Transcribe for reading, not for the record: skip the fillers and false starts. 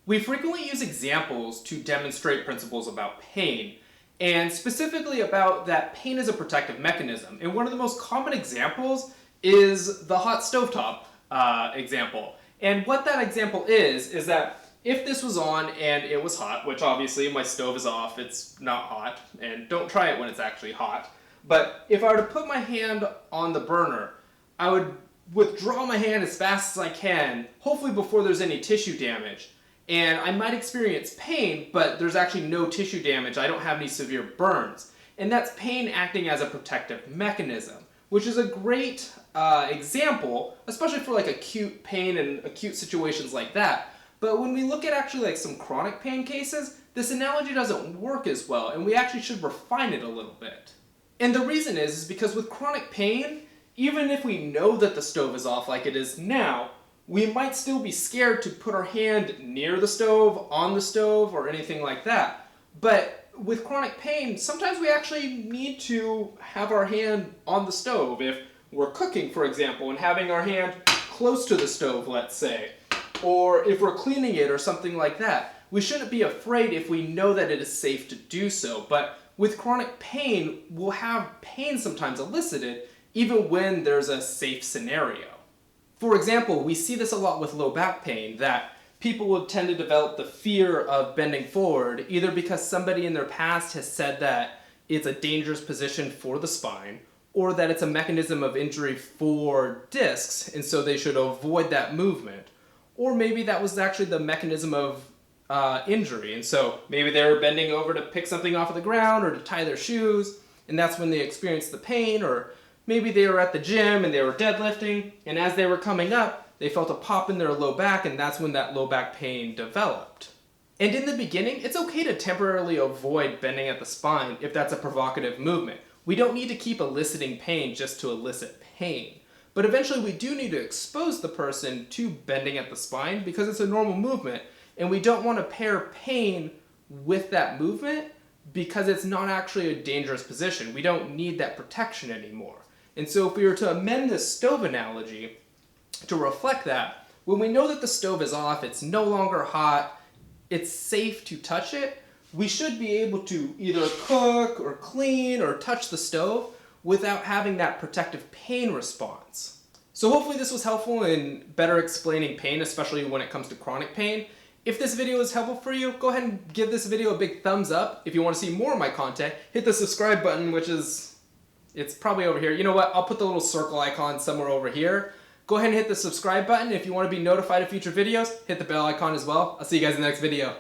We frequently use examples to demonstrate principles about pain, and specifically about that pain is a protective mechanism. And one of the most common examples is the hot stovetop example. And what that example is that if this was on and it was hot, which obviously my stove is off, it's not hot, and don't try it when it's actually hot. But if I were to put my hand on the burner, I would withdraw my hand as fast as I can, hopefully before there's any tissue damage. And I might experience pain, but there's actually no tissue damage. I don't have any severe burns. And that's pain acting as a protective mechanism, which is a great example, especially for like acute pain and acute situations like that. But when we look at actually like some chronic pain cases, this analogy doesn't work as well, and we actually should refine it a little bit. And the reason is because with chronic pain, even if we know that the stove is off like it is now, we might still be scared to put our hand near the stove, on the stove, or anything like that. But with chronic pain, sometimes we actually need to have our hand on the stove. If we're cooking, for example, and having our hand close to the stove, let's say, or if we're cleaning it or something like that, we shouldn't be afraid if we know that it is safe to do so. But with chronic pain, we'll have pain sometimes elicited, even when there's a safe scenario. For example, we see this a lot with low back pain, that people will tend to develop the fear of bending forward, either because somebody in their past has said that it's a dangerous position for the spine, or that it's a mechanism of injury for discs, and so they should avoid that movement. Or maybe that was actually the mechanism of injury, and so maybe they were bending over to pick something off of the ground or to tie their shoes, and that's when they experienced the pain. Or maybe they were at the gym and they were deadlifting, and as they were coming up, they felt a pop in their low back, and that's when that low back pain developed. And in the beginning, it's okay to temporarily avoid bending at the spine if that's a provocative movement. We don't need to keep eliciting pain just to elicit pain. But eventually we do need to expose the person to bending at the spine because it's a normal movement, and we don't want to pair pain with that movement because it's not actually a dangerous position. We don't need that protection anymore. And so if we were to amend this stove analogy to reflect that, when we know that the stove is off, it's no longer hot, it's safe to touch it, we should be able to either cook or clean or touch the stove without having that protective pain response. So hopefully this was helpful in better explaining pain, especially when it comes to chronic pain. If this video was helpful for you, go ahead and give this video a big thumbs up. If you want to see more of my content, hit the subscribe button, which is, it's probably over here. You know what? I'll put the little circle icon somewhere over here. Go ahead and hit the subscribe button. If you want to be notified of future videos, hit the bell icon as well. I'll see you guys in the next video.